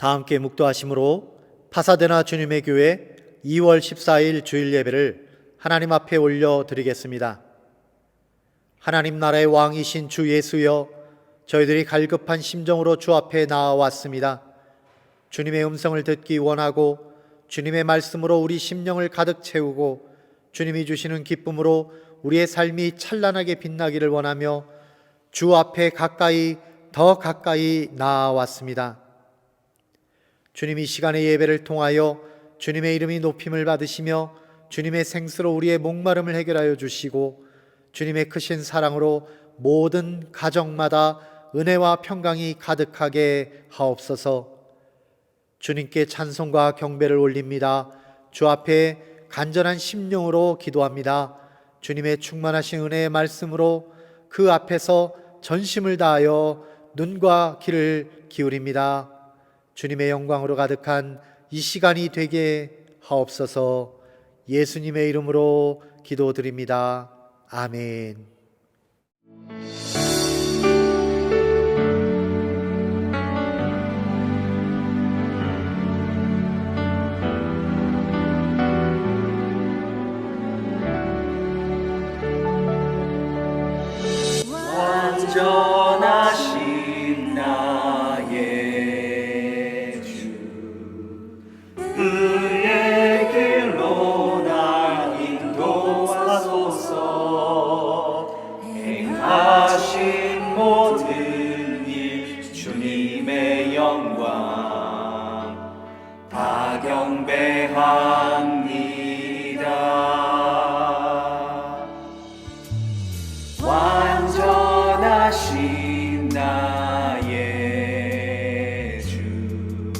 다 함께 묵도하심으로 파사데나 주님의 교회 2월 14일 주일 예배를 하나님 앞에 올려드리겠습니다. 하나님 나라의 왕이신 주 예수여, 저희들이 갈급한 심정으로 주 앞에 나아왔습니다. 주님의 음성을 듣기 원하고 주님의 말씀으로 우리 심령을 가득 채우고 주님이 주시는 기쁨으로 우리의 삶이 찬란하게 빛나기를 원하며 주 앞에 더 가까이 나아왔습니다. 주님 이 시간의 예배를 통하여 주님의 이름이 높임을 받으시며 주님의 생수로 우리의 목마름을 해결하여 주시고 주님의 크신 사랑으로 모든 가정마다 은혜와 평강이 가득하게 하옵소서. 주님께 찬송과 경배를 올립니다. 주 앞에 간절한 심령으로 기도합니다. 주님의 충만하신 은혜의 말씀으로 그 앞에서 전심을 다하여 눈과 귀를 기울입니다. 주님의 영광으로 가득한 이 시간이 되게 하옵소서. 예수님의 이름으로 기도드립니다. 아멘. 완전하신 나의 주, 그의 길로 날 인도하소서. 행하신 모든 일 주님의 영광 다 경배합니다. 완전하신 나의 주,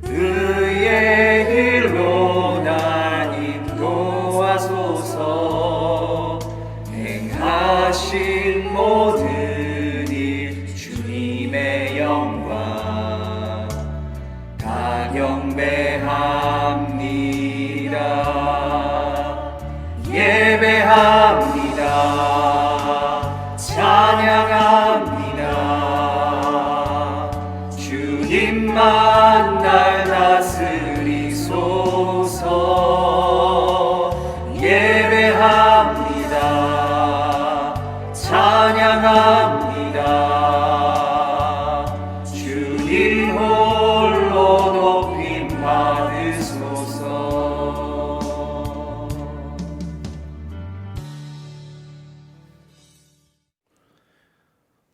그의 길로 날 인도하소서. 행하신 모든 일 주님의 영광 다 경배합니다. 예배합니다. 찬양합니다. 주님만 날 다스리소서. 예배합니다. 찬양합니다. 주님 홀로 높임 받으소서.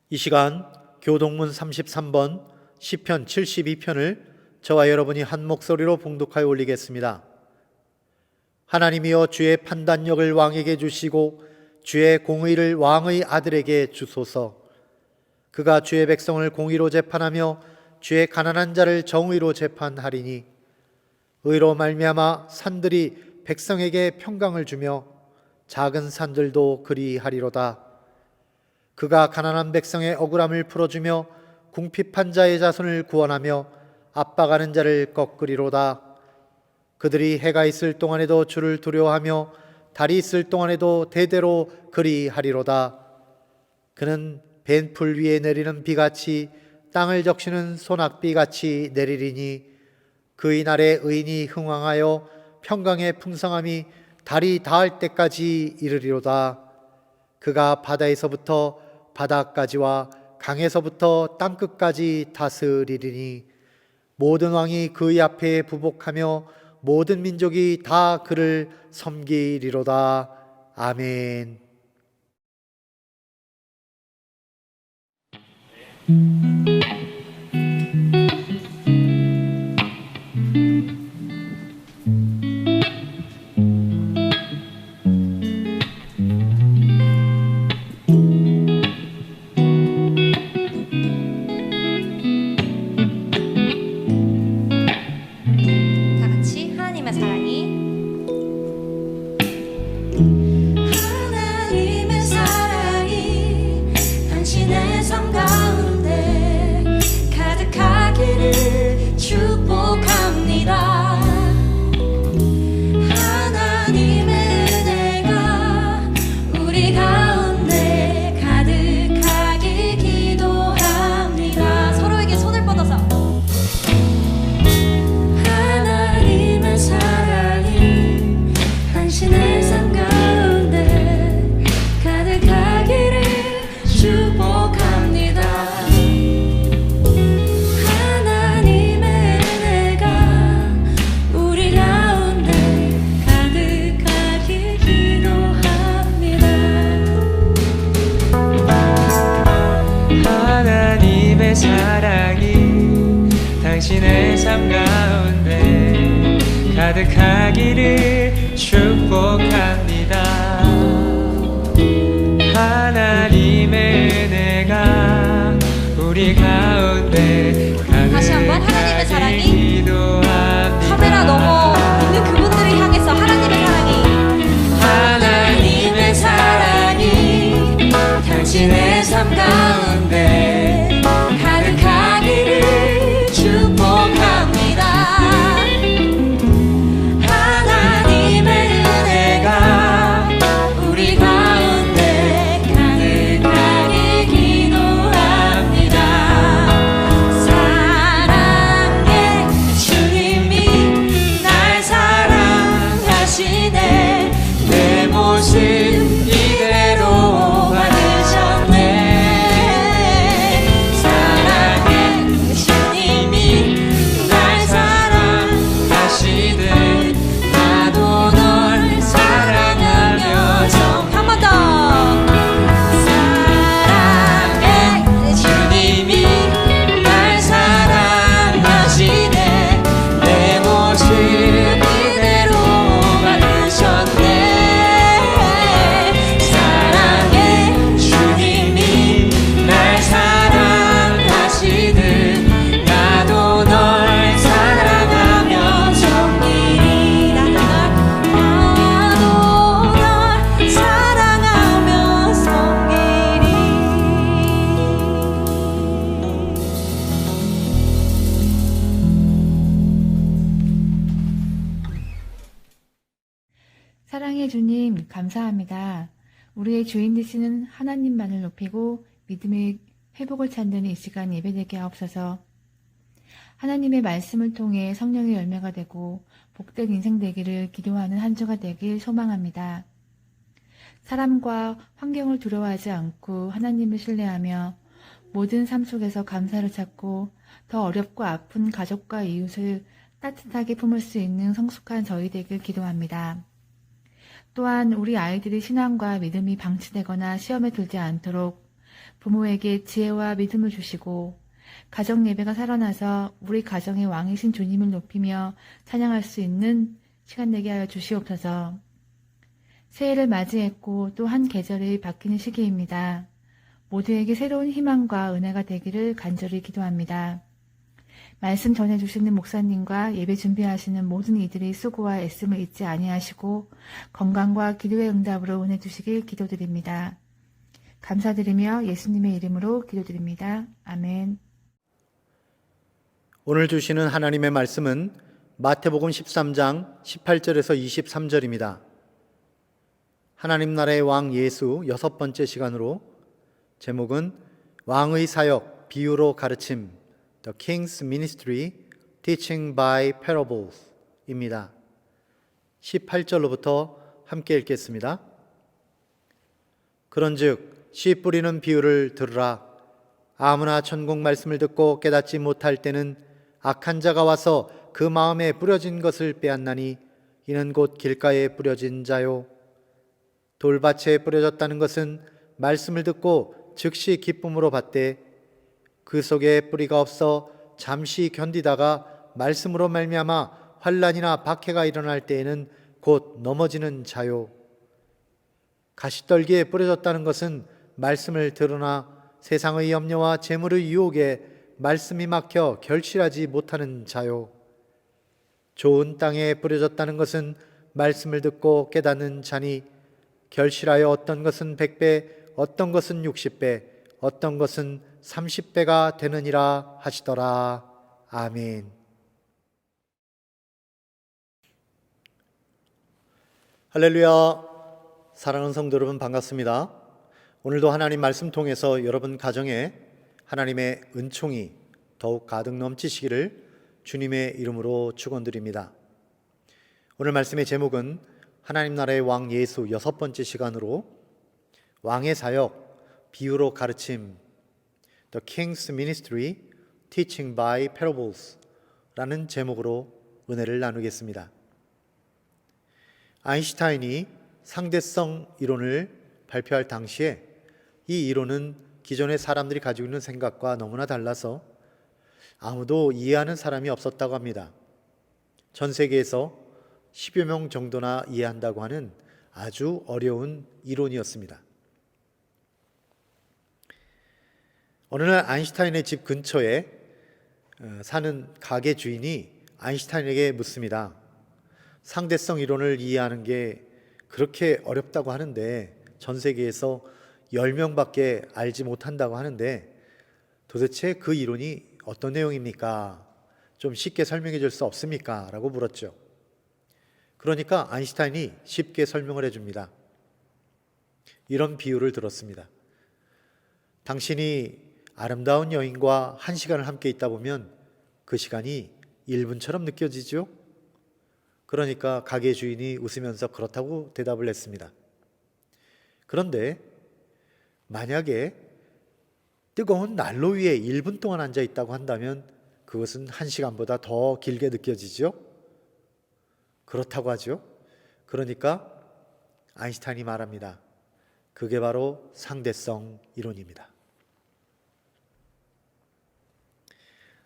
이 시간 교동문 33번 시편 72편을 저와 여러분이 한 목소리로 봉독하여 올리겠습니다. 하나님이여, 주의 판단력을 왕에게 주시고 주의 공의를 왕의 아들에게 주소서. 그가 주의 백성을 공의로 재판하며 주의 가난한 자를 정의로 재판하리니 의로 말미암아 산들이 백성에게 평강을 주며 작은 산들도 그리하리로다. 그가 가난한 백성의 억울함을 풀어주며 궁핍한 자의 자손을 구원하며 압박하는 자를 꺾으리로다. 그들이 해가 있을 동안에도 주를 두려워하며 달이 있을 동안에도 대대로 그리하리로다. 그는 벤풀 위에 내리는 비같이 땅을 적시는 소낙비같이 내리리니 그의 날에 의인이 흥왕하여 평강의 풍성함이 달이 닿을 때까지 이르리로다. 그가 바다에서부터 바다까지와 강에서부터 땅끝까지 다스리리니 모든 왕이 그의 앞에 부복하며 모든 민족이 다 그를 섬기리로다. 아멘. 하나님의 사랑이 당신의 삶 가운데 삶 가운데 가득하기를 축복합니다. 하나님의 은혜가 우리 가운데 다시 한번 하나님의 사랑이 기도합니다. 카메라 넘어 있는 그분들을 향해서 하나님의 사랑이 당신의 삶 가운데 가득하기를 축복합니다. 하나님의 은혜가 우리 가운데 가득하게 기도합니다. 사랑의 주님이 날 사랑하시네. 내 모습 이대로 받으셨네. 사랑의 주님이 날 사랑하시네. 나도 널 사랑하며 한 번 더. 사랑의 주님이 날 사랑하시네. 내 모습 이대로 받으셨네. 사랑의 주님이 날 사랑하시듯 나도 널 사랑하며 섬기리. 나도 널 사랑하며 섬기리. 사랑의 주님, 감사합니다. 우리의 주인 되시는 하나님만을 높이고 믿음의 회복을 찾는 이 시간 예배되게 하옵소서. 하나님의 말씀을 통해 성령의 열매가 되고 복된 인생 되기를 기도하는 한 주가 되길 소망합니다. 사람과 환경을 두려워하지 않고 하나님을 신뢰하며 모든 삶 속에서 감사를 찾고 더 어렵고 아픈 가족과 이웃을 따뜻하게 품을 수 있는 성숙한 저희 되길 기도합니다. 또한 우리 아이들의 신앙과 믿음이 방치되거나 시험에 들지 않도록 부모에게 지혜와 믿음을 주시고 가정 예배가 살아나서 우리 가정의 왕이신 주님을 높이며 찬양할 수 있는 시간 되게 하여 주시옵소서. 새해를 맞이했고 또 한 계절이 바뀌는 시기입니다. 모두에게 새로운 희망과 은혜가 되기를 간절히 기도합니다. 말씀 전해주시는 목사님과 예배 준비하시는 모든 이들의 수고와 애씀을 잊지 아니하시고 건강과 기도의 응답으로 은혜 주시길 기도드립니다. 감사드리며 예수님의 이름으로 기도드립니다. 아멘. 오늘 주시는 하나님의 말씀은 마태복음 13장 18절에서 23절입니다. 하나님 나라의 왕 예수 6번째 시간으로 제목은 왕의 사역 비유로 가르침 The King's Ministry Teaching by Parables 입니다. 18절로부터 함께 읽겠습니다. 그런즉 씨 뿌리는 비유를 들으라. 아무나 천국 말씀을 듣고 깨닫지 못할 때는 악한 자가 와서 그 마음에 뿌려진 것을 빼앗나니 이는 곧 길가에 뿌려진 자요. 돌밭에 뿌려졌다는 것은 말씀을 듣고 즉시 기쁨으로 받되 그 속에 뿌리가 없어 잠시 견디다가 말씀으로 말미암아 환난이나 박해가 일어날 때에는 곧 넘어지는 자요. 가시떨기에 뿌려졌다는 것은 말씀을 들으나 세상의 염려와 재물의 유혹에 말씀이 막혀 결실하지 못하는 자요. 좋은 땅에 뿌려졌다는 것은 말씀을 듣고 깨닫는 자니 결실하여 어떤 것은 100배, 어떤 것은 60배, 어떤 것은 30배가 되느니라 하시더라. 아멘. 할렐루야. 사랑하는 성도 여러분 반갑습니다. 오늘도 하나님 말씀 통해서 여러분 가정에 하나님의 은총이 더욱 가득 넘치시기를 주님의 이름으로 축원드립니다. 오늘 말씀의 제목은 하나님 나라의 왕 예수 6번째 시간으로 왕의 사역 비유로 가르침 The King's Ministry Teaching by Parables 라는 제목으로 은혜를 나누겠습니다. 아인슈타인이 상대성 이론을 발표할 당시에 이 이론은 기존의 사람들이 가지고 있는 생각과 너무나 달라서 아무도 이해하는 사람이 없었다고 합니다. 전 세계에서 10여 명 정도나 이해한다고 하는 아주 어려운 이론이었습니다. 어느 날 아인슈타인의 집 근처에 사는 가게 주인이 아인슈타인에게 묻습니다. 상대성 이론을 이해하는 게 그렇게 어렵다고 하는데 전 세계에서 10명밖에 알지 못한다고 하는데 도대체 그 이론이 어떤 내용입니까? 좀 쉽게 설명해 줄 수 없습니까? 라고 물었죠. 그러니까 아인슈타인이 쉽게 설명을 해줍니다. 이런 비유를 들었습니다. 당신이 아름다운 여인과 1시간을 함께 있다 보면 그 시간이 1분처럼 느껴지죠? 그러니까 가게 주인이 웃으면서 그렇다고 대답을 했습니다. 그런데 만약에 뜨거운 난로 위에 1분 동안 앉아 있다고 한다면 그것은 1시간보다 더 길게 느껴지죠? 그렇다고 하죠. 그러니까 아인슈타인이 말합니다. 그게 바로 상대성 이론입니다.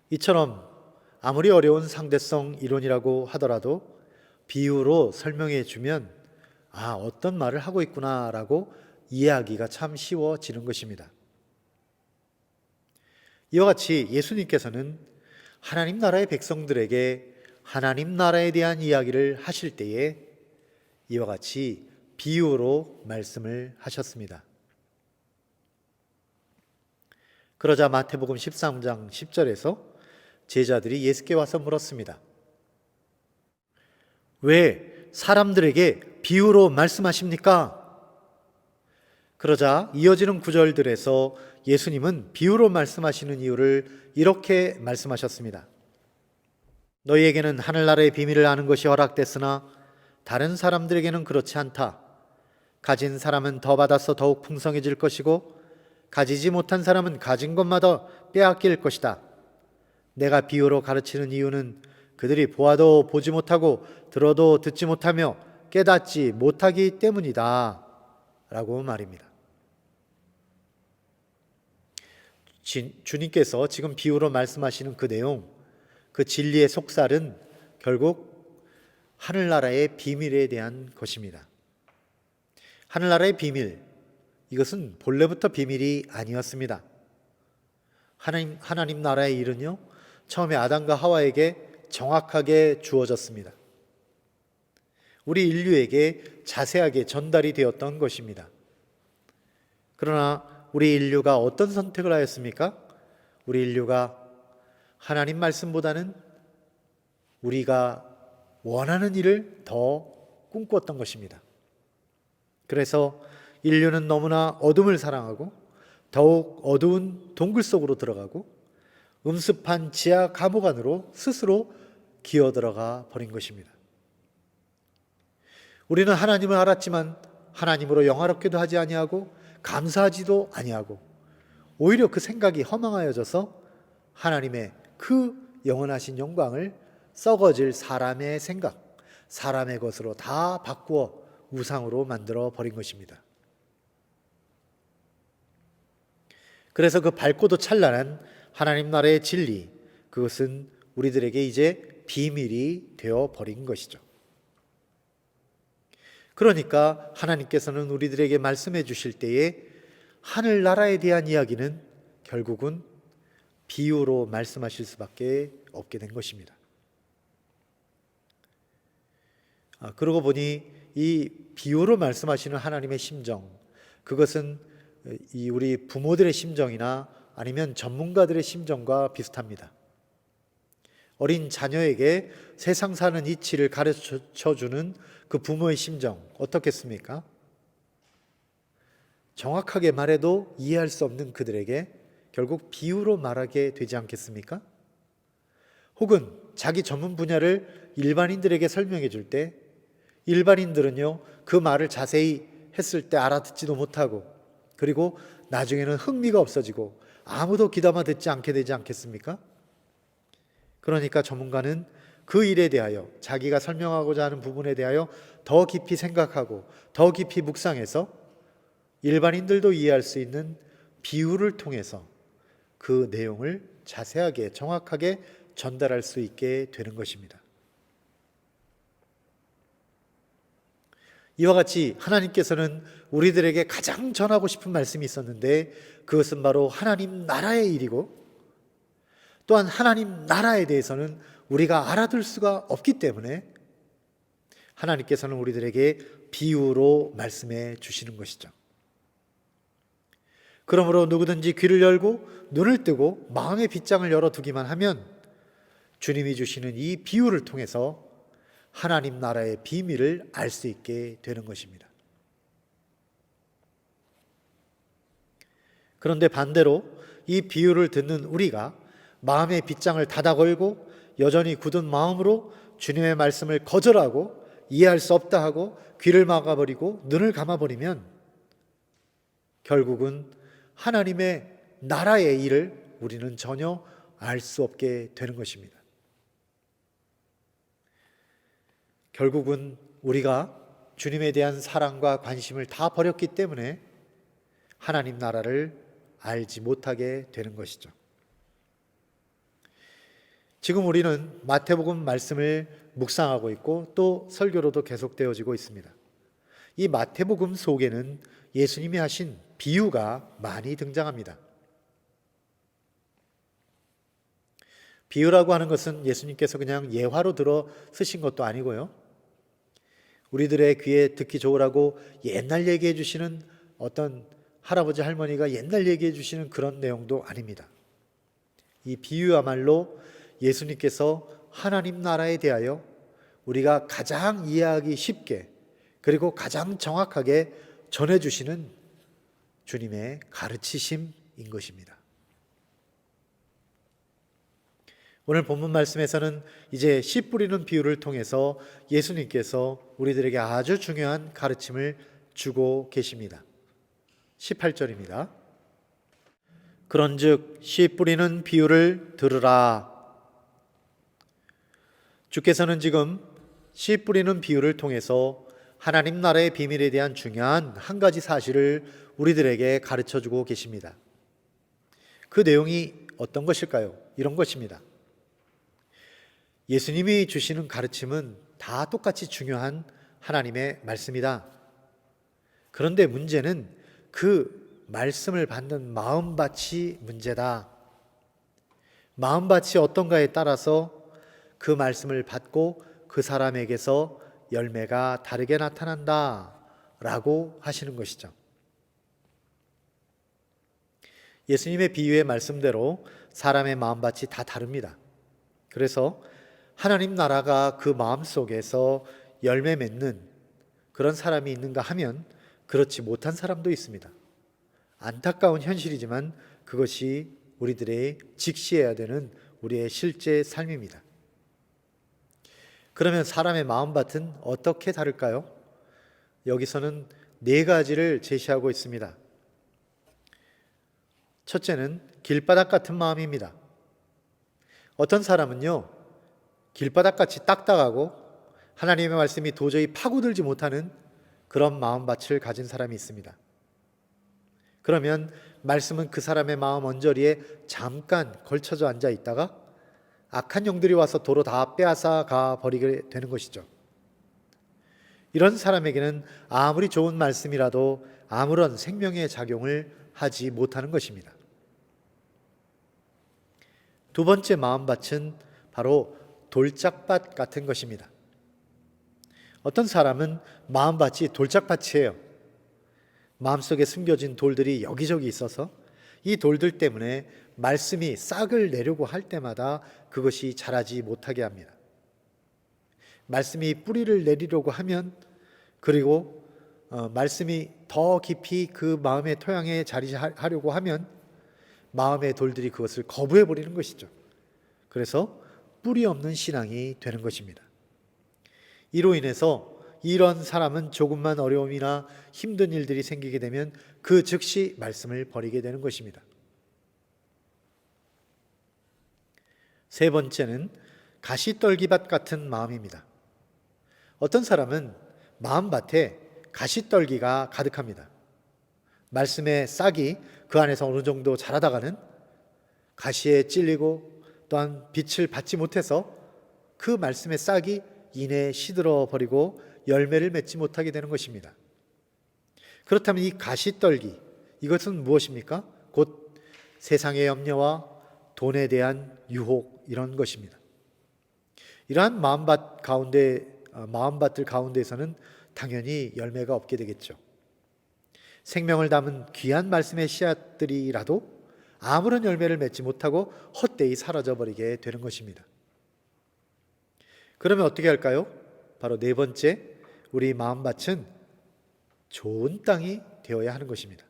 이처럼 아무리 어려운 상대성 이론이라고 하더라도 비유로 설명해 주면 어떤 말을 하고 있구나라고 이해하기가 참 쉬워지는 것입니다. 이와 같이 예수님께서는 하나님 나라의 백성들에게 하나님 나라에 대한 이야기를 하실 때에 이와 같이 비유로 말씀을 하셨습니다. 그러자 마태복음 13장 10절에서 제자들이 예수께 와서 물었습니다. 왜 사람들에게 비유로 말씀하십니까? 그러자 이어지는 구절들에서 예수님은 비유로 말씀하시는 이유를 이렇게 말씀하셨습니다. 너희에게는 하늘나라의 비밀을 아는 것이 허락됐으나 다른 사람들에게는 그렇지 않다. 가진 사람은 더 받아서 더욱 풍성해질 것이고 가지지 못한 사람은 가진 것마다 빼앗길 것이다. 내가 비유로 가르치는 이유는 그들이 보아도 보지 못하고 들어도 듣지 못하며 깨닫지 못하기 때문이다 라고 말입니다. 주님께서 지금 비유로 말씀하시는 그 내용, 그 진리의 속살은 결국 하늘나라의 비밀에 대한 것입니다. 하늘나라의 비밀, 이것은 본래부터 비밀이 아니었습니다. 하나님 나라의 일은요, 처음에 아담과 하와에게 정확하게 주어졌습니다. 우리 인류에게 자세하게 전달이 되었던 것입니다. 그러나 우리 인류가 어떤 선택을 하였습니까? 우리 인류가 하나님 말씀보다는 우리가 원하는 일을 더 꿈꾸었던 것입니다. 그래서 인류는 너무나 어둠을 사랑하고 더욱 어두운 동굴 속으로 들어가고 음습한 지하 감옥 안으로 스스로 기어들어가 버린 것입니다. 우리는 하나님을 알았지만 하나님으로 영화롭게도 하지 아니하고 감사하지도 아니하고 오히려 그 생각이 허망하여져서 하나님의 그 영원하신 영광을 썩어질 사람의 생각, 사람의 것으로 다 바꾸어 우상으로 만들어 버린 것입니다. 그래서 그 밝고도 찬란한 하나님 나라의 진리, 그것은 우리들에게 이제 비밀이 되어 버린 것이죠. 그러니까 하나님께서는 우리들에게 말씀해 주실 때에 하늘나라에 대한 이야기는 결국은 비유로 말씀하실 수밖에 없게 된 것입니다. 그러고 보니 이 비유로 말씀하시는 하나님의 심정, 그것은 이 우리 부모들의 심정이나 아니면 전문가들의 심정과 비슷합니다. 어린 자녀에게 세상 사는 이치를 가르쳐주는 그 부모의 심정 어떻겠습니까? 정확하게 말해도 이해할 수 없는 그들에게 결국 비유로 말하게 되지 않겠습니까? 혹은 자기 전문 분야를 일반인들에게 설명해 줄 때 일반인들은요, 그 말을 자세히 했을 때 알아듣지도 못하고 그리고 나중에는 흥미가 없어지고 아무도 귀담아 듣지 않게 되지 않겠습니까? 그러니까 전문가는 그 일에 대하여 자기가 설명하고자 하는 부분에 대하여 더 깊이 생각하고 더 깊이 묵상해서 일반인들도 이해할 수 있는 비유를 통해서 그 내용을 자세하게 정확하게 전달할 수 있게 되는 것입니다. 이와 같이 하나님께서는 우리들에게 가장 전하고 싶은 말씀이 있었는데 그것은 바로 하나님 나라의 일이고 또한 하나님 나라에 대해서는 우리가 알아들 수가 없기 때문에 하나님께서는 우리들에게 비유로 말씀해 주시는 것이죠. 그러므로 누구든지 귀를 열고 눈을 뜨고 마음의 빗장을 열어두기만 하면 주님이 주시는 이 비유를 통해서 하나님 나라의 비밀을 알 수 있게 되는 것입니다. 그런데 반대로 이 비유를 듣는 우리가 마음의 빗장을 닫아 걸고 여전히 굳은 마음으로 주님의 말씀을 거절하고 이해할 수 없다 하고 귀를 막아버리고 눈을 감아버리면 결국은 하나님의 나라의 일을 우리는 전혀 알 수 없게 되는 것입니다. 결국은 우리가 주님에 대한 사랑과 관심을 다 버렸기 때문에 하나님 나라를 알지 못하게 되는 것이죠. 지금 우리는 마태복음 말씀을 묵상하고 있고 또 설교로도 계속되어지고 있습니다. 이 마태복음 속에는 예수님이 하신 비유가 많이 등장합니다. 비유라고 하는 것은 예수님께서 그냥 예화로 들어 쓰신 것도 아니고요. 우리들의 귀에 듣기 좋으라고 옛날 얘기해 주시는 어떤 할아버지 할머니가 옛날 얘기해 주시는 그런 내용도 아닙니다. 이 비유야말로 예수님께서 하나님 나라에 대하여 우리가 가장 이해하기 쉽게 그리고 가장 정확하게 전해주시는 주님의 가르치심인 것입니다. 오늘 본문 말씀에서는 이제 씨 뿌리는 비유를 통해서 예수님께서 우리들에게 아주 중요한 가르침을 주고 계십니다. 18절입니다. 그런즉 씨 뿌리는 비유를 들으라. 주께서는 지금 씨 뿌리는 비유를 통해서 하나님 나라의 비밀에 대한 중요한 한 가지 사실을 우리들에게 가르쳐주고 계십니다. 그 내용이 어떤 것일까요? 이런 것입니다. 예수님이 주시는 가르침은 다 똑같이 중요한 하나님의 말씀이다. 그런데 문제는 그 말씀을 받는 마음밭이 문제다. 마음밭이 어떤가에 따라서 그 말씀을 받고 그 사람에게서 열매가 다르게 나타난다 라고 하시는 것이죠. 예수님의 비유의 말씀대로 사람의 마음밭이 다 다릅니다. 그래서 하나님 나라가 그 마음속에서 열매 맺는 그런 사람이 있는가 하면 그렇지 못한 사람도 있습니다. 안타까운 현실이지만 그것이 우리들의 직시해야 되는 우리의 실제 삶입니다. 그러면 사람의 마음밭은 어떻게 다를까요? 여기서는 4가지를 제시하고 있습니다. 첫째는 길바닥 같은 마음입니다. 어떤 사람은요, 길바닥같이 딱딱하고 하나님의 말씀이 도저히 파고들지 못하는 그런 마음밭을 가진 사람이 있습니다. 그러면 말씀은 그 사람의 마음 언저리에 잠깐 걸쳐져 앉아 있다가 악한 영들이 와서 도로 다 빼앗아 가 버리게 되는 것이죠. 이런 사람에게는 아무리 좋은 말씀이라도 아무런 생명의 작용을 하지 못하는 것입니다. 두 번째 마음밭은 바로 돌짝밭 같은 것입니다. 어떤 사람은 마음밭이 돌짝밭이에요. 마음속에 숨겨진 돌들이 여기저기 있어서 이 돌들 때문에 말씀이 싹을 내려고 할 때마다 그것이 자라지 못하게 합니다. 말씀이 뿌리를 내리려고 하면 그리고 말씀이 더 깊이 그 마음의 토양에 자리하려고 하면 마음의 돌들이 그것을 거부해 버리는 것이죠. 그래서 뿌리 없는 신앙이 되는 것입니다. 이로 인해서 이런 사람은 조금만 어려움이나 힘든 일들이 생기게 되면 그 즉시 말씀을 버리게 되는 것입니다. 세 번째는 가시떨기밭 같은 마음입니다. 어떤 사람은 마음밭에 가시떨기가 가득합니다. 말씀의 싹이 그 안에서 어느 정도 자라다가는 가시에 찔리고 또한 빛을 받지 못해서 그 말씀의 싹이 이내에 시들어 버리고 열매를 맺지 못하게 되는 것입니다. 그렇다면 이 가시떨기, 이것은 무엇입니까? 곧 세상의 염려와 돈에 대한 유혹, 이런 것입니다. 이러한 마음밭들 가운데에서는 당연히 열매가 없게 되겠죠. 생명을 담은 귀한 말씀의 씨앗들이라도 아무런 열매를 맺지 못하고 헛되이 사라져버리게 되는 것입니다. 그러면 어떻게 할까요? 바로 네 번째, 우리 마음밭은 좋은 땅이 되어야 하는 것입니다.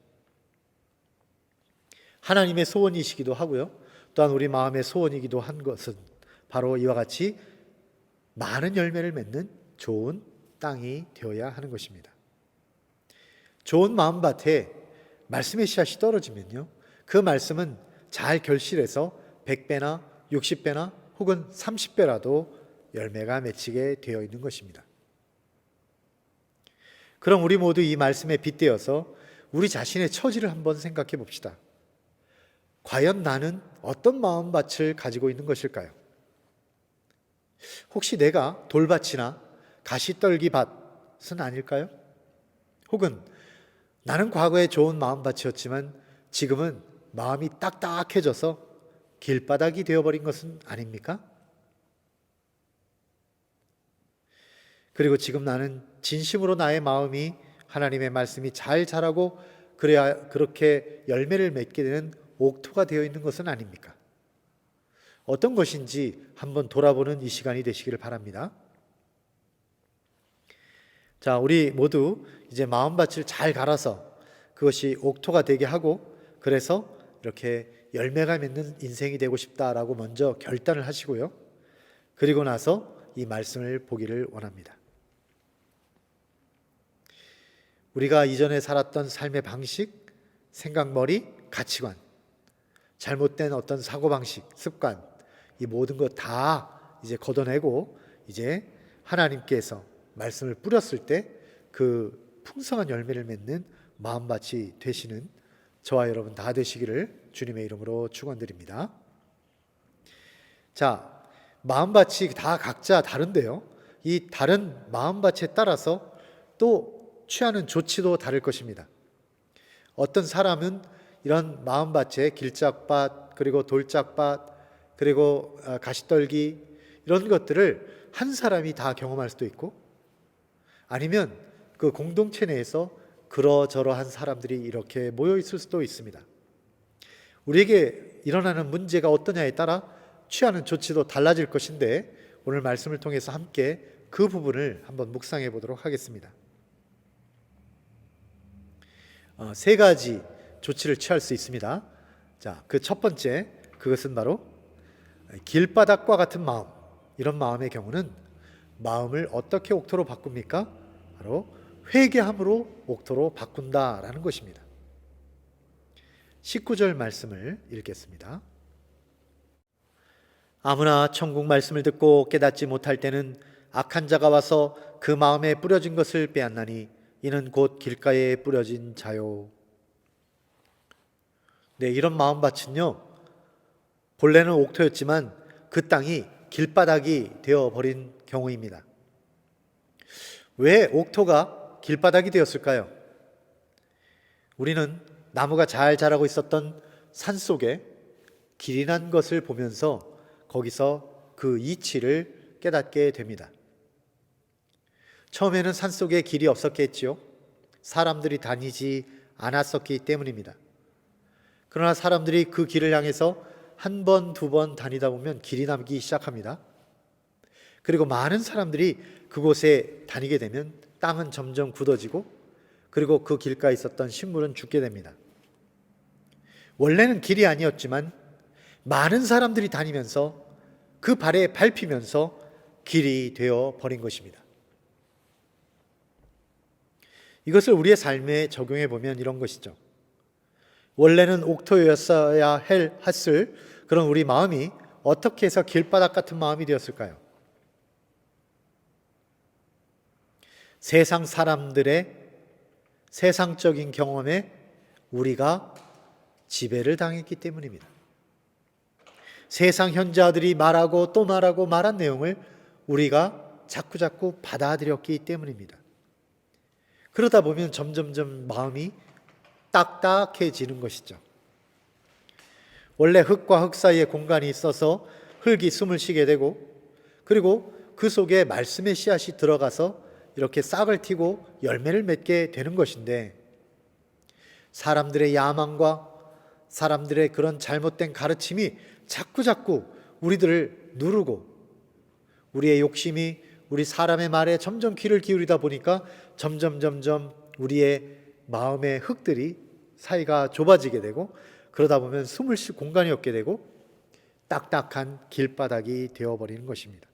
하나님의 소원이시기도 하고요, 또한 우리 마음의 소원이기도 한 것은 바로 이와 같이 많은 열매를 맺는 좋은 땅이 되어야 하는 것입니다. 좋은 마음밭에 말씀의 씨앗이 떨어지면요, 그 말씀은 잘 결실해서 100배나 60배나 혹은 30배라도 열매가 맺히게 되어 있는 것입니다. 그럼 우리 모두 이 말씀에 빗대어서 우리 자신의 처지를 한번 생각해 봅시다. 과연 나는 어떤 마음밭을 가지고 있는 것일까요? 혹시 내가 돌밭이나 가시떨기 밭은 아닐까요? 혹은 나는 과거에 좋은 마음밭이었지만 지금은 마음이 딱딱해져서 길바닥이 되어버린 것은 아닙니까? 그리고 지금 나는 진심으로 나의 마음이 하나님의 말씀이 잘 자라고 그래야 그렇게 열매를 맺게 되는 옥토가 되어 있는 것은 아닙니까? 어떤 것인지 한번 돌아보는 이 시간이 되시기를 바랍니다. 자, 우리 모두 이제 마음밭을 잘 갈아서 그것이 옥토가 되게 하고, 그래서 이렇게 열매가 맺는 인생이 되고 싶다라고 먼저 결단을 하시고요, 그리고 나서 이 말씀을 보기를 원합니다. 우리가 이전에 살았던 삶의 방식, 생각머리, 가치관, 잘못된 어떤 사고방식, 습관, 이 모든 것 다 이제 걷어내고 이제 하나님께서 말씀을 뿌렸을 때 그 풍성한 열매를 맺는 마음밭이 되시는 저와 여러분 다 되시기를 주님의 이름으로 축원드립니다. 자, 마음밭이 다 각자 다른데요, 이 다른 마음밭에 따라서 또 취하는 조치도 다를 것입니다. 어떤 사람은 이런 마음밭에 길짝밭, 그리고 돌짝밭, 그리고 가시떨기, 이런 것들을 한 사람이 다 경험할 수도 있고, 아니면 그 공동체 내에서 그러저러한 사람들이 이렇게 모여 있을 수도 있습니다. 우리에게 일어나는 문제가 어떠냐에 따라 취하는 조치도 달라질 것인데, 오늘 말씀을 통해서 함께 그 부분을 한번 묵상해 보도록 하겠습니다. 세 가지 조치를 취할 수 있습니다. 자, 그 첫 번째, 그것은 바로 길바닥과 같은 마음. 이런 마음의 경우는 마음을 어떻게 옥토로 바꿉니까? 바로 회개함으로 옥토로 바꾼다라는 것입니다. 19절 말씀을 읽겠습니다. 아무나 천국 말씀을 듣고 깨닫지 못할 때는 악한 자가 와서 그 마음에 뿌려진 것을 빼앗나니 이는 곧 길가에 뿌려진 자요. 네, 이런 마음밭은요, 본래는 옥토였지만 그 땅이 길바닥이 되어버린 경우입니다. 왜 옥토가 길바닥이 되었을까요? 우리는 나무가 잘 자라고 있었던 산 속에 길이 난 것을 보면서 거기서 그 이치를 깨닫게 됩니다. 처음에는 산 속에 길이 없었겠지요. 사람들이 다니지 않았었기 때문입니다. 그러나 사람들이 그 길을 향해서 한 번, 두 번 다니다 보면 길이 남기 시작합니다. 그리고 많은 사람들이 그곳에 다니게 되면 땅은 점점 굳어지고, 그리고 그 길가에 있었던 식물은 죽게 됩니다. 원래는 길이 아니었지만 많은 사람들이 다니면서 그 발에 밟히면서 길이 되어 버린 것입니다. 이것을 우리의 삶에 적용해 보면 이런 것이죠. 원래는 옥토였어야 했을 그런 우리 마음이 어떻게 해서 길바닥 같은 마음이 되었을까요? 세상 사람들의 세상적인 경험에 우리가 지배를 당했기 때문입니다. 세상 현자들이 말하고 또 말하고 말한 내용을 우리가 자꾸자꾸 받아들였기 때문입니다. 그러다 보면 점점점 마음이 딱딱해지는 것이죠. 원래 흙과 흙 사이에 공간이 있어서 흙이 숨을 쉬게 되고, 그리고 그 속에 말씀의 씨앗이 들어가서 이렇게 싹을 틔고 열매를 맺게 되는 것인데, 사람들의 야망과 사람들의 그런 잘못된 가르침이 자꾸자꾸 우리들을 누르고, 우리의 욕심이 우리 사람의 말에 점점 귀를 기울이다 보니까 점점 우리의 마음의 흙들이 사이가 좁아지게 되고, 그러다 보면 숨을 쉴 공간이 없게 되고 딱딱한 길바닥이 되어버리는 것입니다.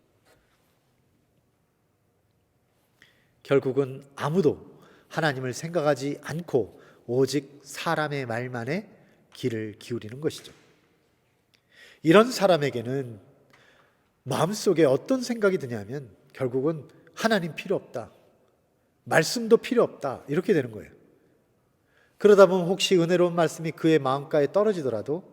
결국은 아무도 하나님을 생각하지 않고 오직 사람의 말만에 귀를 기울이는 것이죠. 이런 사람에게는 마음속에 어떤 생각이 드냐면 결국은 하나님 필요 없다, 말씀도 필요 없다, 이렇게 되는 거예요. 그러다 보면 혹시 은혜로운 말씀이 그의 마음가에 떨어지더라도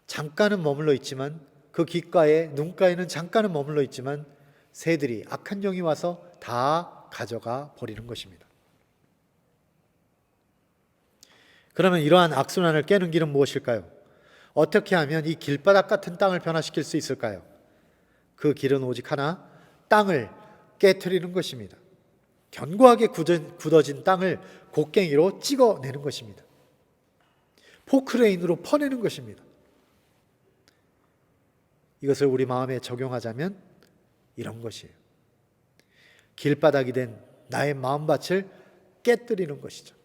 잠깐은 머물러 있지만, 그 귓가에 눈가에는 잠깐은 머물러 있지만 새들이, 악한 영이 와서 다 가져가 버리는 것입니다. 그러면 이러한 악순환을 깨는 길은 무엇일까요? 어떻게 하면 이 길바닥 같은 땅을 변화시킬 수 있을까요? 그 길은 오직 하나, 땅을 깨트리는 것입니다. 견고하게 굳어진 땅을 곡괭이로 찍어내는 것입니다. 포크레인으로 퍼내는 것입니다. 이것을 우리 마음에 적용하자면 이런 것이에요. 길바닥이 된 나의 마음밭을 깨뜨리는 것이죠.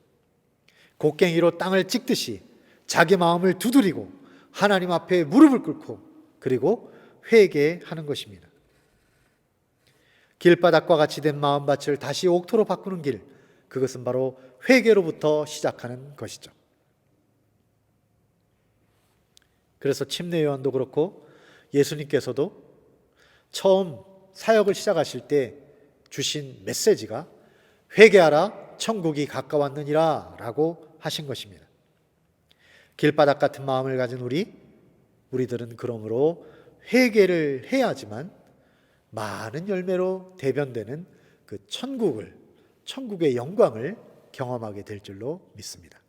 곡괭이로 땅을 찍듯이 자기 마음을 두드리고 하나님 앞에 무릎을 꿇고 그리고 회개하는 것입니다. 길바닥과 같이 된 마음밭을 다시 옥토로 바꾸는 길, 그것은 바로 회개로부터 시작하는 것이죠. 그래서 침례 요한도 그렇고 예수님께서도 처음 사역을 시작하실 때 주신 메시지가 회개하라, 천국이 가까웠느니라 라고 하신 것입니다. 길바닥 같은 마음을 가진 우리들은 그러므로 회개를 해야지만 많은 열매로 대변되는 그 천국의 영광을 경험하게 될 줄로 믿습니다.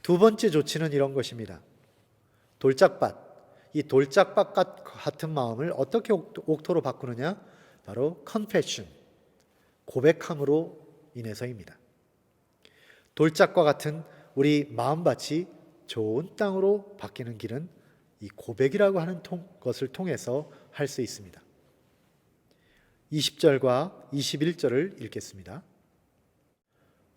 두 번째 조치는 이런 것입니다. 돌짝밭, 이 돌짝밭 같은 마음을 어떻게 옥토로 바꾸느냐? 바로 confession, 고백함으로 인해서입니다. 돌짝과 같은 우리 마음밭이 좋은 땅으로 바뀌는 길은 이 고백이라고 하는 것을 통해서 할 수 있습니다. 20절과 21절을 읽겠습니다.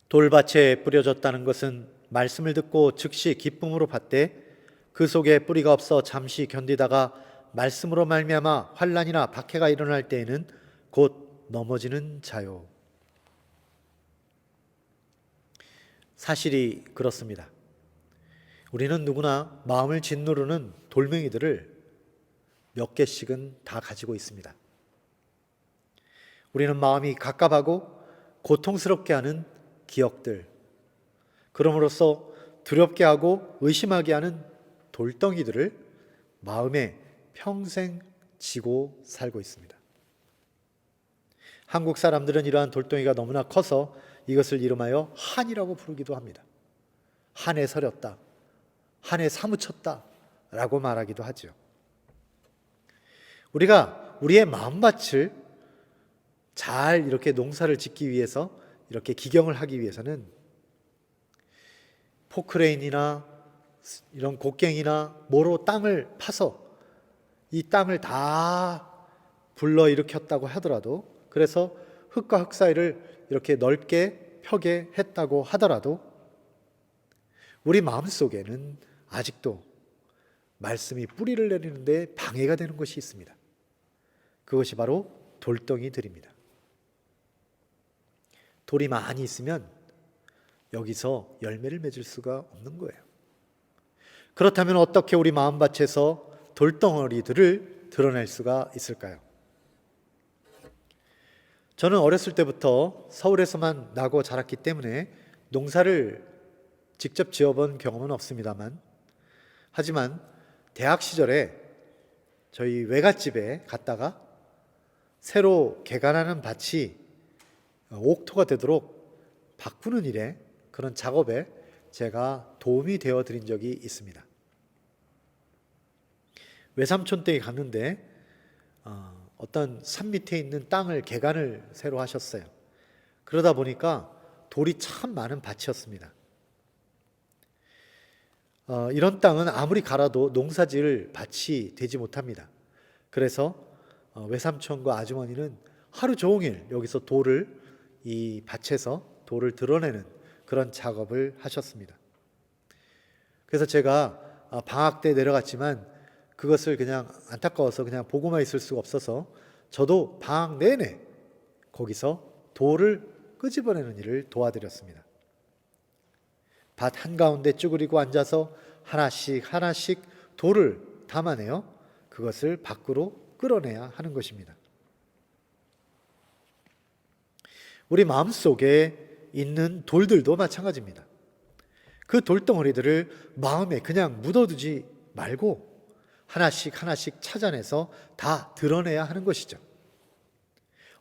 돌밭에 뿌려졌다는 것은 말씀을 듣고 즉시 기쁨으로 받되 그 속에 뿌리가 없어 잠시 견디다가 말씀으로 말미암아 환난이나 박해가 일어날 때에는 곧 넘어지는 자요. 사실이 그렇습니다. 우리는 누구나 마음을 짓누르는 돌멩이들을 몇 개씩은 다 가지고 있습니다. 우리는 마음이 갑갑하고 고통스럽게 하는 기억들, 그럼으로써 두렵게 하고 의심하게 하는 돌덩이들을 마음에 평생 지고 살고 있습니다. 한국 사람들은 이러한 돌덩이가 너무나 커서 이것을 이름하여 한이라고 부르기도 합니다. 한에 서렸다, 한에 사무쳤다 라고 말하기도 하죠. 우리가 우리의 마음밭을 잘 이렇게 농사를 짓기 위해서, 이렇게 기경을 하기 위해서는 포크레인이나 이런 곡괭이나 모로 땅을 파서 이 땅을 다 불러일으켰다고 하더라도, 그래서 흙과 흙 사이를 이렇게 넓게 펴게 했다고 하더라도 우리 마음속에는 아직도 말씀이 뿌리를 내리는데 방해가 되는 것이 있습니다. 그것이 바로 돌덩이들입니다. 돌이 많이 있으면 여기서 열매를 맺을 수가 없는 거예요. 그렇다면 어떻게 우리 마음밭에서 돌덩어리들을 드러낼 수가 있을까요? 저는 어렸을 때부터 서울에서만 나고 자랐기 때문에 농사를 직접 지어본 경험은 없습니다만, 하지만 대학 시절에 저희 외갓집에 갔다가 새로 개간하는 밭이 옥토가 되도록 바꾸는 일에, 그런 작업에 제가 도움이 되어 드린 적이 있습니다. 외삼촌 댁에 갔는데 어떤 산 밑에 있는 땅을 개간을 새로 하셨어요. 그러다 보니까 돌이 참 많은 밭이었습니다. 이런 땅은 아무리 갈아도 농사지을 밭이 되지 못합니다. 그래서 외삼촌과 아주머니는 하루 종일 여기서 이 밭에서 돌을 드러내는 그런 작업을 하셨습니다. 그래서 제가 방학 때 내려갔지만 그것을 그냥 안타까워서 그냥 보고만 있을 수가 없어서 저도 방학 내내 거기서 돌을 끄집어내는 일을 도와드렸습니다. 밭 한가운데 쭈그리고 앉아서 하나씩 하나씩 돌을 담아내어 그것을 밖으로 끌어내야 하는 것입니다. 우리 마음속에 있는 돌들도 마찬가지입니다. 그 돌덩어리들을 마음에 그냥 묻어두지 말고 하나씩 하나씩 찾아내서 다 드러내야 하는 것이죠.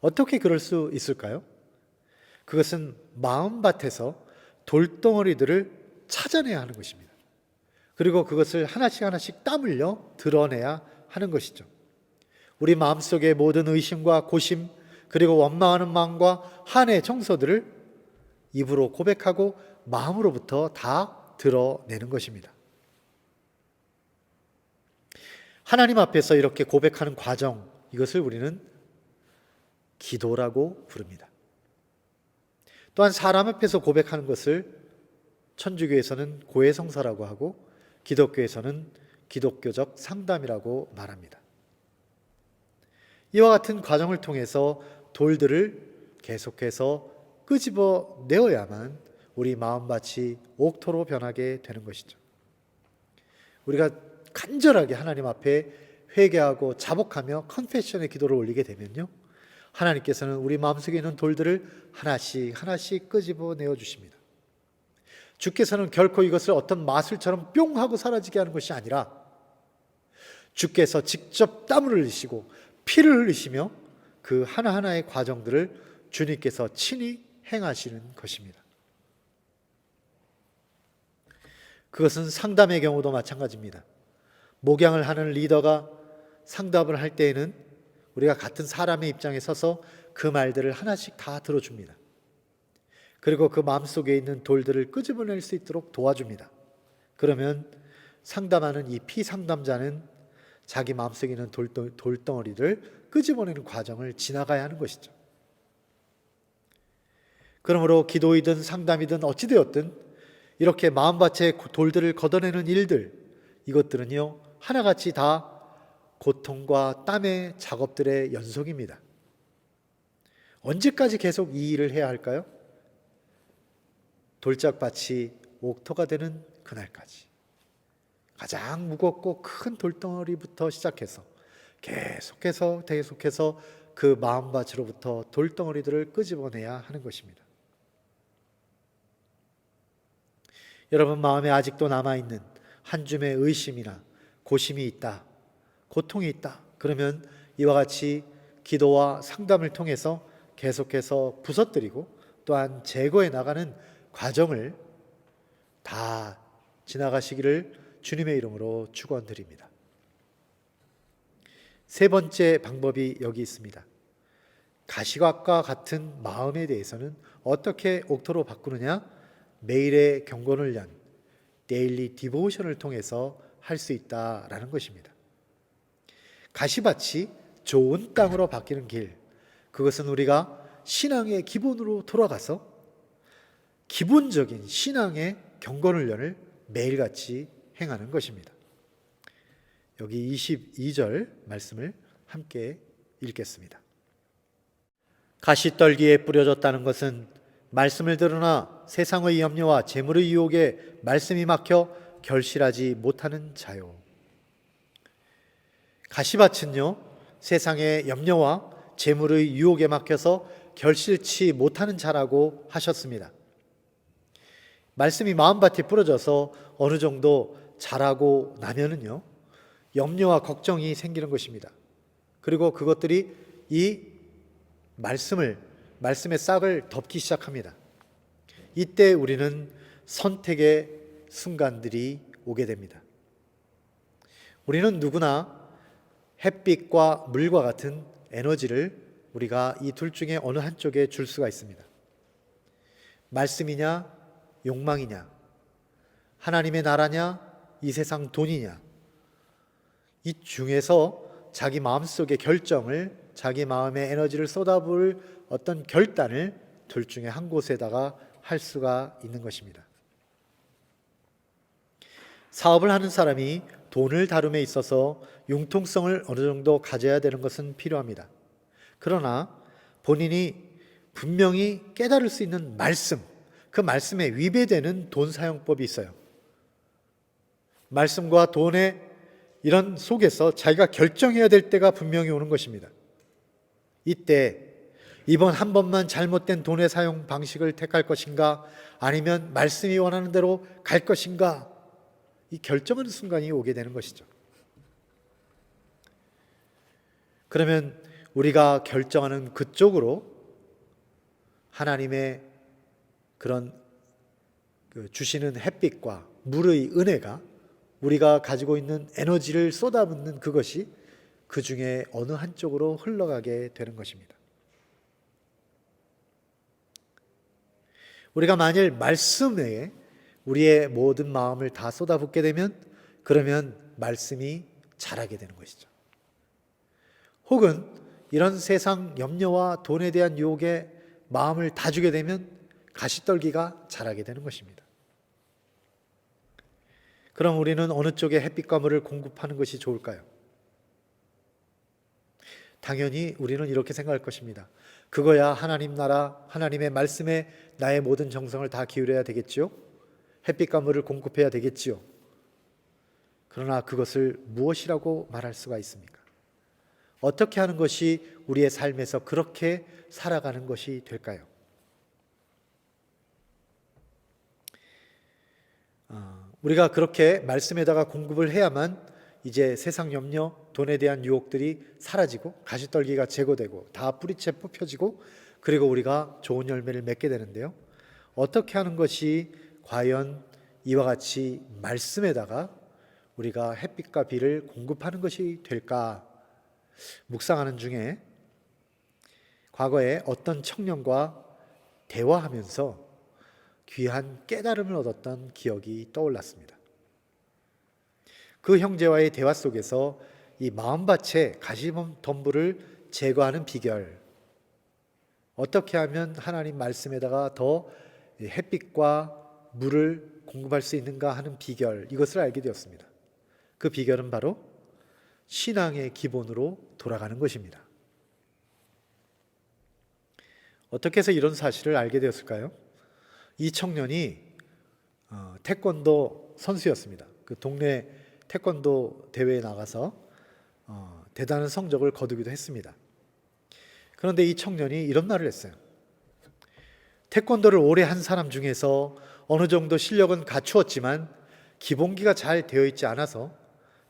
어떻게 그럴 수 있을까요? 그것은 마음밭에서 돌덩어리들을 찾아내야 하는 것입니다. 그리고 그것을 하나씩 하나씩 땀 흘려 드러내야 하는 것이죠. 우리 마음속의 모든 의심과 고심, 그리고 원망하는 마음과 한의 정서들을 입으로 고백하고 마음으로부터 다 드러내는 것입니다. 하나님 앞에서 이렇게 고백하는 과정, 이것을 우리는 기도라고 부릅니다. 또한 사람 앞에서 고백하는 것을 천주교에서는 고해성사라고 하고 기독교에서는 기독교적 상담이라고 말합니다. 이와 같은 과정을 통해서 돌들을 계속해서 끄집어 내어야만 우리 마음밭이 옥토로 변하게 되는 것이죠. 우리가 간절하게 하나님 앞에 회개하고 자복하며 컨페션의 기도를 올리게 되면요, 하나님께서는 우리 마음속에 있는 돌들을 하나씩 하나씩 끄집어 내어 주십니다. 주께서는 결코 이것을 어떤 마술처럼 뿅 하고 사라지게 하는 것이 아니라 주께서 직접 땀을 흘리시고 피를 흘리시며 그 하나하나의 과정들을 주님께서 친히 행하시는 것입니다. 그것은 상담의 경우도 마찬가지입니다. 목양을 하는 리더가 상담을 할 때에는 우리가 같은 사람의 입장에 서서 그 말들을 하나씩 다 들어줍니다. 그리고 그 마음속에 있는 돌들을 끄집어낼 수 있도록 도와줍니다. 그러면 상담하는 이 피상담자는 자기 마음속에 있는 돌덩어리를 끄집어내는 과정을 지나가야 하는 것이죠. 그러므로 기도이든 상담이든 어찌되었든 이렇게 마음밭의 돌들을 걷어내는 일들, 이것들은요 하나같이 다 고통과 땀의 작업들의 연속입니다. 언제까지 계속 이 일을 해야 할까요? 돌짝밭이 옥토가 되는 그날까지 가장 무겁고 큰 돌덩어리부터 시작해서 계속해서 그 마음밭으로부터 돌덩어리들을 끄집어내야 하는 것입니다. 여러분 마음에 아직도 남아있는 한 줌의 의심이나 고심이 있다, 고통이 있다, 그러면 이와 같이 기도와 상담을 통해서 계속해서 부서뜨리고 또한 제거해 나가는 과정을 다 지나가시기를 주님의 이름으로 축원드립니다. 세 번째 방법이 여기 있습니다. 가시밭과 같은 마음에 대해서는 어떻게 옥토로 바꾸느냐? 매일의 경건훈련, 데일리 디보션을 통해서 할 수 있다라는 것입니다. 가시밭이 좋은 땅으로 바뀌는 길, 그것은 우리가 신앙의 기본으로 돌아가서 기본적인 신앙의 경건훈련을 매일같이 행하는 것입니다. 여기 22절 말씀을 함께 읽겠습니다. 가시떨기에 뿌려졌다는 것은 말씀을 들으나 세상의 염려와 재물의 유혹에 말씀이 막혀 결실하지 못하는 자요. 가시밭은요 세상의 염려와 재물의 유혹에 막혀서 결실치 못하는 자라고 하셨습니다. 말씀이 마음밭에 뿌려져서 어느 정도 자라고 나면은요, 염려와 걱정이 생기는 것입니다. 그리고 그것들이 이 말씀의 싹을 덮기 시작합니다. 이때 우리는 선택의 순간들이 오게 됩니다. 우리는 누구나 햇빛과 물과 같은 에너지를 우리가 이 둘 중에 어느 한쪽에 줄 수가 있습니다. 말씀이냐, 욕망이냐, 하나님의 나라냐, 이 세상 돈이냐, 이 중에서 자기 마음속의 결정을, 자기 마음의 에너지를 쏟아부을 어떤 결단을 둘 중에 한 곳에다가 할 수가 있는 것입니다. 사업을 하는 사람이 돈을 다룸에 있어서 융통성을 어느 정도 가져야 되는 것은 필요합니다. 그러나 본인이 분명히 깨달을 수 있는 말씀, 그 말씀에 위배되는 돈 사용법이 있어요. 말씀과 돈의 이런 속에서 자기가 결정해야 될 때가 분명히 오는 것입니다. 이때 이번 한 번만 잘못된 돈의 사용 방식을 택할 것인가, 아니면 말씀이 원하는 대로 갈 것인가, 이 결정하는 순간이 오게 되는 것이죠. 그러면 우리가 결정하는 그쪽으로 하나님의 그런 주시는 햇빛과 물의 은혜가, 우리가 가지고 있는 에너지를 쏟아붓는 그것이 그 중에 어느 한쪽으로 흘러가게 되는 것입니다. 우리가 만일 말씀에 우리의 모든 마음을 다 쏟아붓게 되면, 그러면 말씀이 자라게 되는 것이죠. 혹은 이런 세상 염려와 돈에 대한 유혹에 마음을 다 주게 되면 가시떨기가 자라게 되는 것입니다. 그럼 우리는 어느 쪽에 햇빛과 물을 공급하는 것이 좋을까요? 당연히 우리는 이렇게 생각할 것입니다. 그거야 하나님 나라, 하나님의 말씀에 나의 모든 정성을 다 기울여야 되겠지요? 햇빛과 물을 공급해야 되겠지요? 그러나 그것을 무엇이라고 말할 수가 있습니까? 어떻게 하는 것이 우리의 삶에서 그렇게 살아가는 것이 될까요? 우리가 그렇게 말씀에다가 공급을 해야만 이제 세상 염려, 돈에 대한 유혹들이 사라지고 가시떨기가 제거되고 다 뿌리채 뽑혀지고, 그리고 우리가 좋은 열매를 맺게 되는데요. 어떻게 하는 것이 과연 이와 같이 말씀에다가 우리가 햇빛과 비를 공급하는 것이 될까 묵상하는 중에 과거에 어떤 청년과 대화하면서 귀한 깨달음을 얻었던 기억이 떠올랐습니다. 그 형제와의 대화 속에서 이 마음밭에 가시덤불을 제거하는 비결, 어떻게 하면 하나님 말씀에다가 더 햇빛과 물을 공급할 수 있는가 하는 비결, 이것을 알게 되었습니다. 그 비결은 바로 신앙의 기본으로 돌아가는 것입니다. 어떻게 해서 이런 사실을 알게 되었을까요? 이 청년이 태권도 선수였습니다. 그 동네 태권도 대회에 나가서 대단한 성적을 거두기도 했습니다. 그런데 이 청년이 이런 말을 했어요. 태권도를 오래 한 사람 중에서 어느 정도 실력은 갖추었지만 기본기가 잘 되어 있지 않아서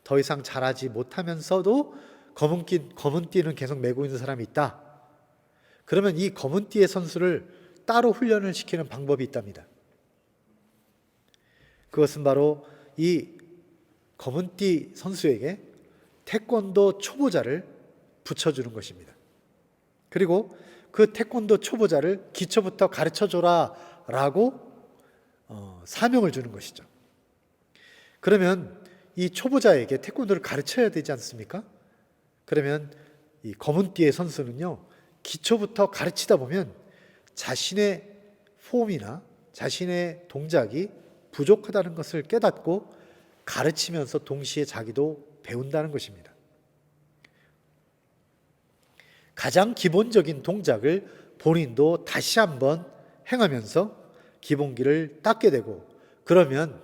더 이상 잘하지 못하면서도 검은 띠는 계속 메고 있는 사람이 있다. 그러면 이 검은 띠의 선수를 따로 훈련을 시키는 방법이 있답니다. 그것은 바로 이 검은띠 선수에게 태권도 초보자를 붙여주는 것입니다. 그리고 그 태권도 초보자를 기초부터 가르쳐줘라 라고 사명을 주는 것이죠. 그러면 이 초보자에게 태권도를 가르쳐야 되지 않습니까? 그러면 이 검은띠의 선수는요, 기초부터 가르치다 보면 자신의 폼이나 자신의 동작이 부족하다는 것을 깨닫고 가르치면서 동시에 자기도 배운다는 것입니다. 가장 기본적인 동작을 본인도 다시 한번 행하면서 기본기를 닦게 되고, 그러면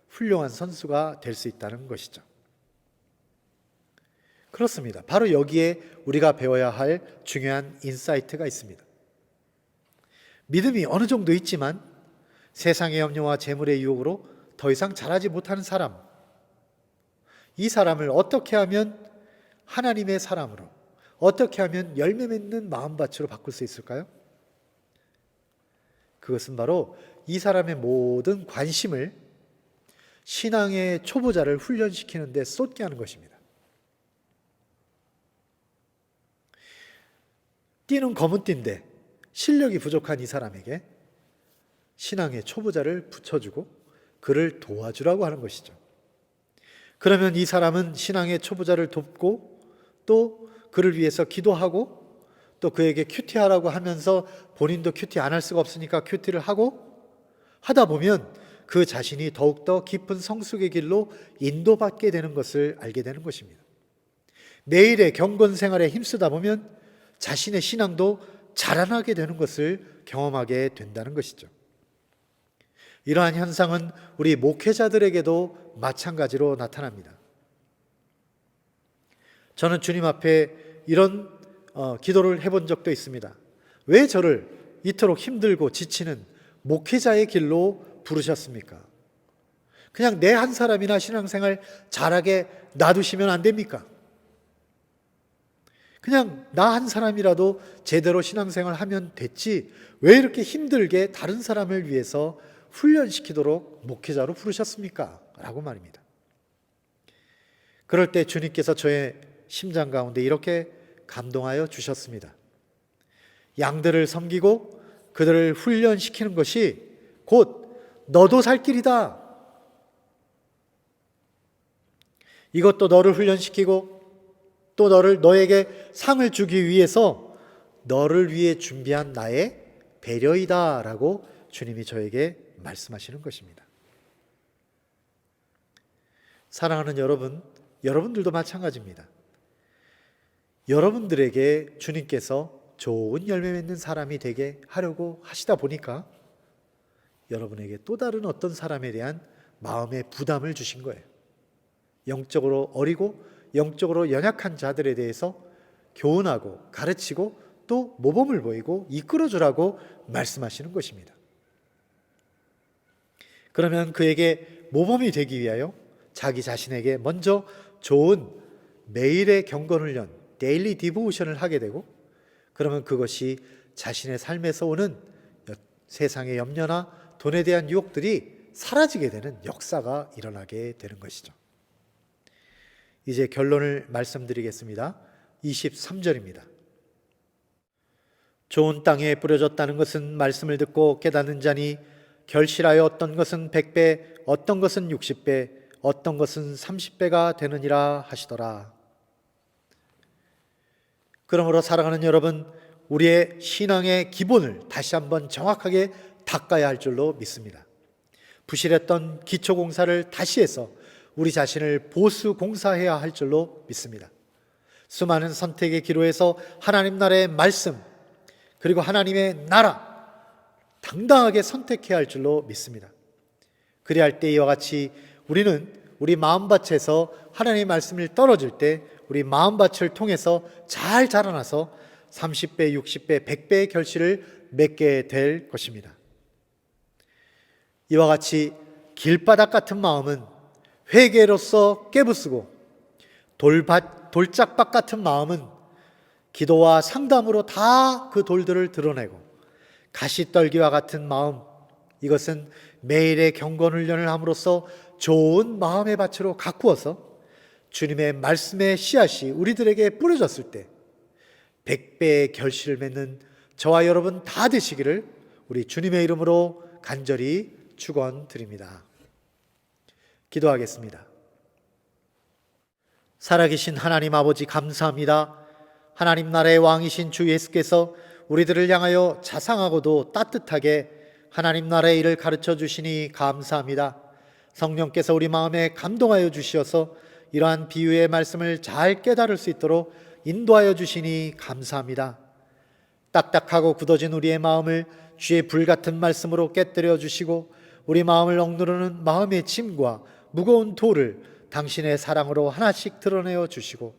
훌륭한 선수가 될 수 있다는 것이죠. 그렇습니다. 바로 여기에 우리가 배워야 할 중요한 인사이트가 있습니다. 믿음이 어느 정도 있지만 세상의 염려와 재물의 유혹으로 더 이상 잘하지 못하는 사람, 이 사람을 어떻게 하면 하나님의 사람으로, 어떻게 하면 열매 맺는 마음밭으로 바꿀 수 있을까요? 그것은 바로 이 사람의 모든 관심을 신앙의 초보자를 훈련시키는 데 쏟게 하는 것입니다. 띠는 검은 띠인데 실력이 부족한 이 사람에게 신앙의 초보자를 붙여주고 그를 도와주라고 하는 것이죠. 그러면 이 사람은 신앙의 초보자를 돕고 또 그를 위해서 기도하고 또 그에게 큐티하라고 하면서 본인도 큐티 안 할 수가 없으니까 큐티를 하고 하다 보면 그 자신이 더욱더 깊은 성숙의 길로 인도받게 되는 것을 알게 되는 것입니다. 매일의 경건 생활에 힘쓰다 보면 자신의 신앙도 자라나게 되는 것을 경험하게 된다는 것이죠. 이러한 현상은 우리 목회자들에게도 마찬가지로 나타납니다. 저는 주님 앞에 이런 기도를 해본 적도 있습니다. 왜 저를 이토록 힘들고 지치는 목회자의 길로 부르셨습니까? 그냥 내 한 사람이나 신앙생활 잘하게 놔두시면 안 됩니까? 그냥 나 한 사람이라도 제대로 신앙생활 하면 됐지 왜 이렇게 힘들게 다른 사람을 위해서 훈련시키도록 목회자로 부르셨습니까? 라고 말입니다. 그럴 때 주님께서 저의 심장 가운데 이렇게 감동하여 주셨습니다. 양들을 섬기고 그들을 훈련시키는 것이 곧 너도 살 길이다. 이것도 너를 훈련시키고 또 너에게 상을 주기 위해서 너를 위해 준비한 나의 배려이다 라고 주님이 저에게 말씀하시는 것입니다. 사랑하는 여러분, 여러분들도 마찬가지입니다. 여러분들에게 주님께서 좋은 열매 맺는 사람이 되게 하려고 하시다 보니까 여러분에게 또 다른 어떤 사람에 대한 마음의 부담을 주신 거예요. 영적으로 어리고 영적으로 연약한 자들에 대해서 교훈하고 가르치고 또 모범을 보이고 이끌어주라고 말씀하시는 것입니다. 그러면 그에게 모범이 되기 위하여 자기 자신에게 먼저 좋은 매일의 경건훈련, 데일리 디보션을 하게 되고 그러면 그것이 자신의 삶에서 오는 세상의 염려나 돈에 대한 유혹들이 사라지게 되는 역사가 일어나게 되는 것이죠. 이제 결론을 말씀드리겠습니다. 23절입니다. 좋은 땅에 뿌려졌다는 것은 말씀을 듣고 깨닫는 자니 결실하여 어떤 것은 100배, 어떤 것은 60배, 어떤 것은 30배가 되느니라 하시더라. 그러므로 사랑하는 여러분, 우리의 신앙의 기본을 다시 한번 정확하게 닦아야 할 줄로 믿습니다. 부실했던 기초공사를 다시 해서 우리 자신을 보수공사해야 할 줄로 믿습니다. 수많은 선택의 기로에서 하나님 나라의 말씀 그리고 하나님의 나라 당당하게 선택해야 할 줄로 믿습니다. 그리할 때 이와 같이 우리는 우리 마음밭에서 하나님의 말씀을 떨어질 때 우리 마음밭을 통해서 잘 자라나서 30배, 60배, 100배의 결실을 맺게 될 것입니다. 이와 같이 길바닥 같은 마음은 회개로서 깨부수고 돌짝박 같은 마음은 기도와 상담으로 다 그 돌들을 드러내고 가시떨기와 같은 마음, 이것은 매일의 경건훈련을 함으로써 좋은 마음의 밭으로 가꾸어서 주님의 말씀의 씨앗이 우리들에게 뿌려졌을 때 100배의 결실을 맺는 저와 여러분 다 되시기를 우리 주님의 이름으로 간절히 축원드립니다. 기도하겠습니다. 살아계신 하나님 아버지 감사합니다. 하나님 나라의 왕이신 주 예수께서 우리들을 향하여 자상하고도 따뜻하게 하나님 나라의 일을 가르쳐 주시니 감사합니다. 성령께서 우리 마음에 감동하여 주시어서 이러한 비유의 말씀을 잘 깨달을 수 있도록 인도하여 주시니 감사합니다. 딱딱하고 굳어진 우리의 마음을 주의 불같은 말씀으로 깨뜨려 주시고 우리 마음을 억누르는 마음의 짐과 무거운 돌을 당신의 사랑으로 하나씩 드러내어 주시고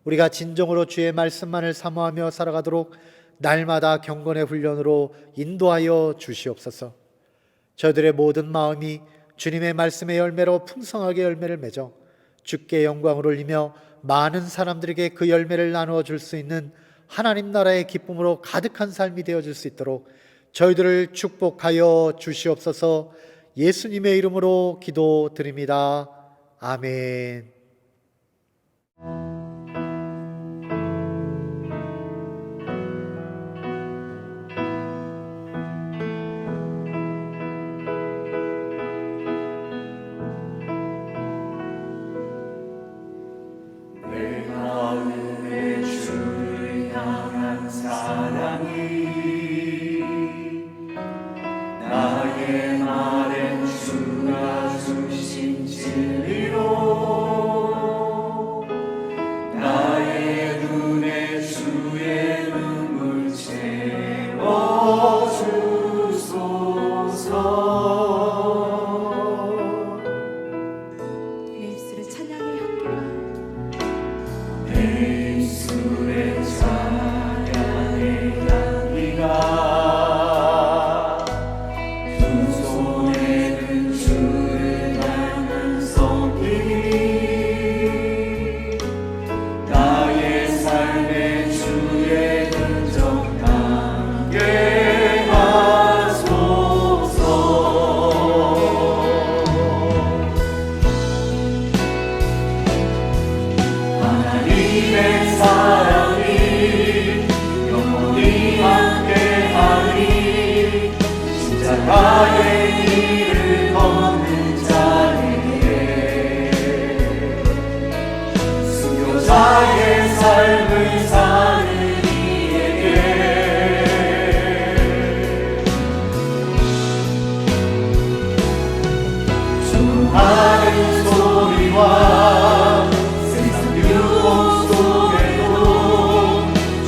우리가 진정으로 주의 말씀만을 사모하며 살아가도록 날마다 경건의 훈련으로 인도하여 주시옵소서. 저희들의 모든 마음이 주님의 말씀의 열매로 풍성하게 열매를 맺어 주께 영광을 올리며 많은 사람들에게 그 열매를 나누어 줄 수 있는 하나님 나라의 기쁨으로 가득한 삶이 되어질 수 있도록 저희들을 축복하여 주시옵소서. 예수님의 이름으로 기도드립니다. 아멘. 내 마음에 주를 향한 사랑이 나의 말엔 주가 주신 진리로 나의 눈에 주의 눈물 채워주소서. 내 입술에 찬양의 향기가 내 입술에 찬양의 향기가 두 손에는 주를 닮은 성길이 나의 삶에 주의 흔적 남게 하소서. 하나님의 사랑이 영원히 함께하리. 십자가의 길을 걷는 자에게 순교자의 삶을 사는 이에게 주하는 소리와 세상 유혹 속에도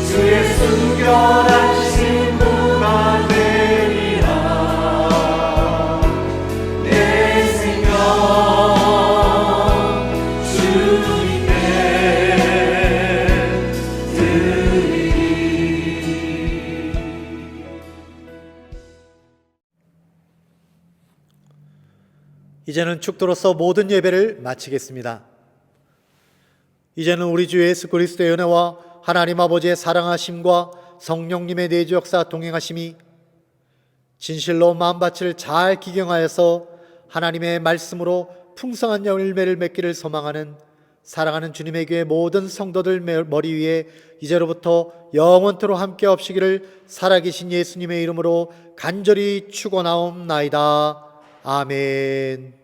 주의 순결한 신부가 되리라. 내 생명 주님께 드리리. 이제는 축도로서 모든 예배를 마치겠습니다. 이제는 우리 주 예수 그리스도의 은혜와 하나님 아버지의 사랑하심과 성령님의 내주 역사 동행하심이 진실로 마음밭을 잘 기경하여서 하나님의 말씀으로 풍성한 열매를 맺기를 소망하는 사랑하는 주님의 교회 모든 성도들 머리 위에 이제로부터 영원토록 함께 없시기를 살아계신 예수님의 이름으로 간절히 축원하옵나이다. 아멘.